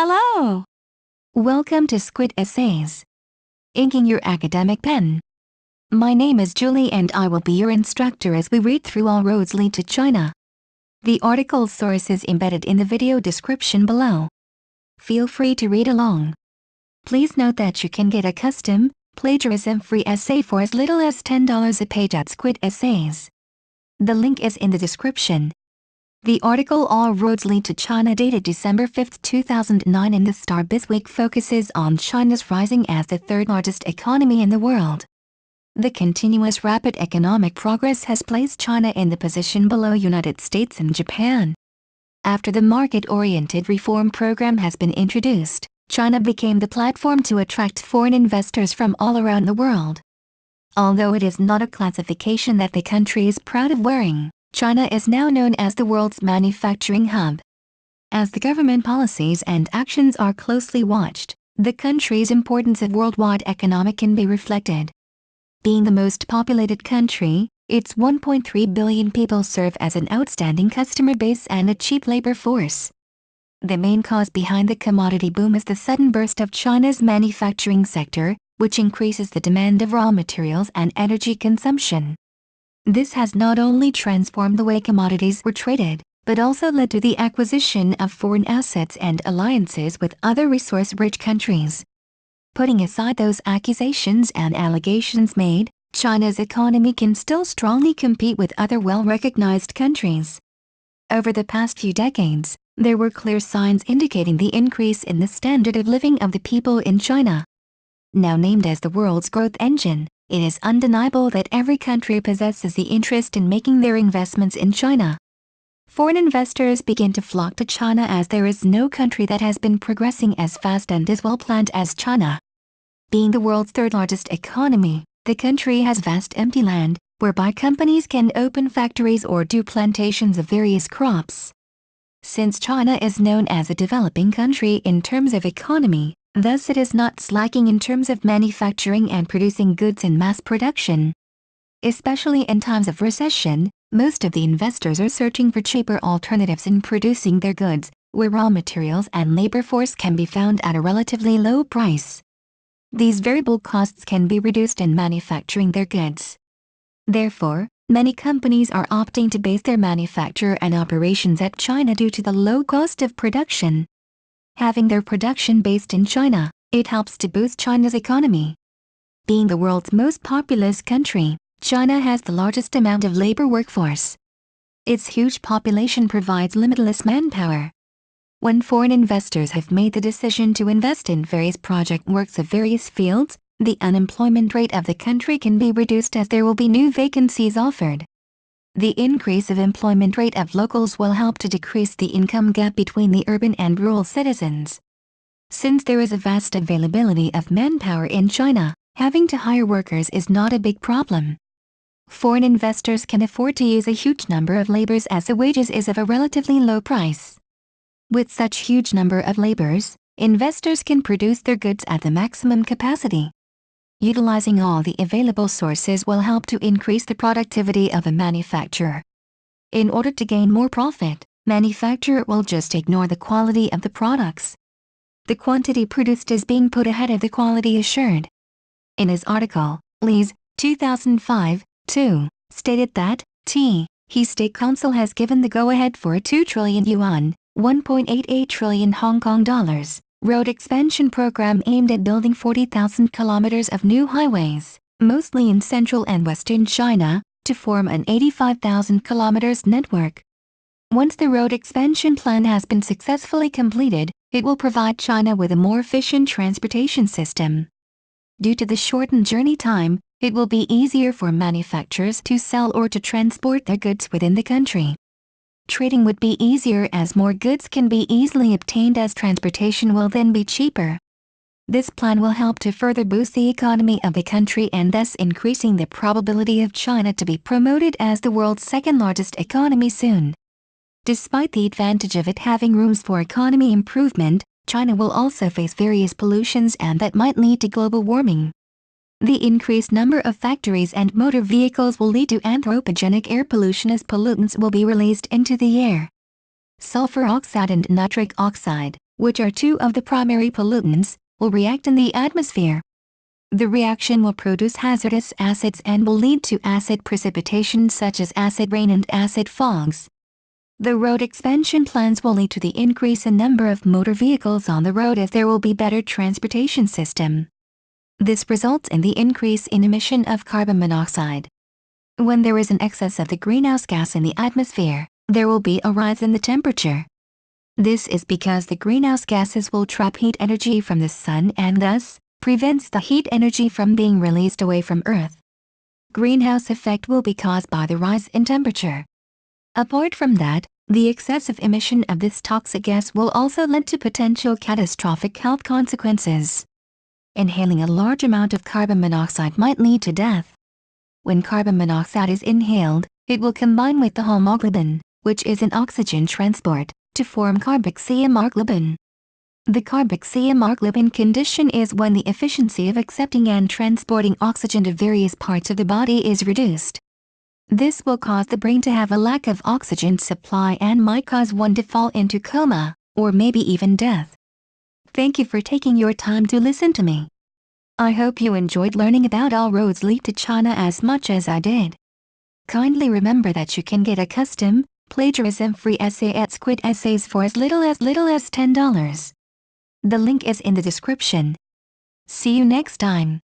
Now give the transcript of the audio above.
Hello! Welcome to Squid Essays. Inking your academic pen. My name is Julie and I will be your instructor as we read through All Roads Lead to China. The article source is embedded in the video description below. Feel free to read along. Please note that you can get a custom, plagiarism-free essay for as little as $10 a page at Squid Essays. The link is in the description. The article All Roads Lead to China dated December 5, 2009 in the Star Bizweek focuses on China's rising as the third largest economy in the world. The continuous rapid economic progress has placed China in the position below United States and Japan. After the market-oriented reform program has been introduced, China became the platform to attract foreign investors from all around the world. Although it is not a classification that the country is proud of wearing, China is now known as the world's manufacturing hub. As the government policies and actions are closely watched, the country's importance of worldwide economic can be reflected. Being the most populated country, its 1.3 billion people serve as an outstanding customer base and a cheap labor force. The main cause behind the commodity boom is the sudden burst of China's manufacturing sector, which increases the demand of raw materials and energy consumption. This has not only transformed the way commodities were traded, but also led to the acquisition of foreign assets and alliances with other resource-rich countries. Putting aside those accusations and allegations made, China's economy can still strongly compete with other well-recognized countries. Over the past few decades, there were clear signs indicating the increase in the standard of living of the people in China. Now named as the world's growth engine, it is undeniable that every country possesses the interest in making their investments in China. Foreign investors begin to flock to China as there is no country that has been progressing as fast and as well planned as China. Being the world's third largest economy, the country has vast empty land, whereby companies can open factories or do plantations of various crops. Since China is known as a developing country in terms of economy, thus it is not slacking in terms of manufacturing and producing goods in mass production. Especially in times of recession, most of the investors are searching for cheaper alternatives in producing their goods, where raw materials and labor force can be found at a relatively low price. These variable costs can be reduced in manufacturing their goods. Therefore, many companies are opting to base their manufacture and operations at China due to the low cost of production. Having their production based in China, it helps to boost China's economy. Being the world's most populous country, China has the largest amount of labor workforce. Its huge population provides limitless manpower. When foreign investors have made the decision to invest in various project works of various fields, the unemployment rate of the country can be reduced as there will be new vacancies offered. The increase of employment rate of locals will help to decrease the income gap between the urban and rural citizens. Since there is a vast availability of manpower in China, having to hire workers is not a big problem. Foreign investors can afford to use a huge number of laborers as the wages is of a relatively low price. With such huge number of laborers, investors can produce their goods at the maximum capacity. Utilizing all the available sources will help to increase the productivity of a manufacturer. In order to gain more profit, manufacturer will just ignore the quality of the products. The quantity produced is being put ahead of the quality assured. In his article, Lee's 2005-2 stated that he State Council has given the go-ahead for a 2 trillion yuan, 1.88 trillion Hong Kong dollars. Road expansion program aimed at building 40,000 kilometers of new highways, mostly in central and western China, to form an 85,000 kilometers network. Once the road expansion plan has been successfully completed, it will provide China with a more efficient transportation system. Due to the shortened journey time, it will be easier for manufacturers to sell or to transport their goods within the country. Trading would be easier as more goods can be easily obtained as transportation will then be cheaper. This plan will help to further boost the economy of the country and thus increasing the probability of China to be promoted as the world's second largest economy soon. Despite the advantage of it having rooms for economy improvement, China will also face various pollutions and that might lead to global warming. The increased number of factories and motor vehicles will lead to anthropogenic air pollution as pollutants will be released into the air. Sulfur oxide and nitric oxide, which are two of the primary pollutants, will react in the atmosphere. The reaction will produce hazardous acids and will lead to acid precipitation such as acid rain and acid fogs. The road expansion plans will lead to the increase in number of motor vehicles on the road as there will be better transportation system. This results in the increase in emission of carbon monoxide. When there is an excess of the greenhouse gas in the atmosphere, there will be a rise in the temperature. This is because the greenhouse gases will trap heat energy from the sun and thus prevents the heat energy from being released away from Earth. Greenhouse effect will be caused by the rise in temperature. Apart from that, the excessive emission of this toxic gas will also lead to potential catastrophic health consequences. Inhaling a large amount of carbon monoxide might lead to death. When carbon monoxide is inhaled, it will combine with the hemoglobin, which is an oxygen transport, to form carboxyhemoglobin. The carboxyhemoglobin condition is when the efficiency of accepting and transporting oxygen to various parts of the body is reduced. This will cause the brain to have a lack of oxygen supply and might cause one to fall into coma, or maybe even death. Thank you for taking your time to listen to me. I hope you enjoyed learning about all roads lead to China as much as I did. Kindly remember that you can get a custom, plagiarism-free essay at Squid Essays for as little as $10. The link is in the description. See you next time.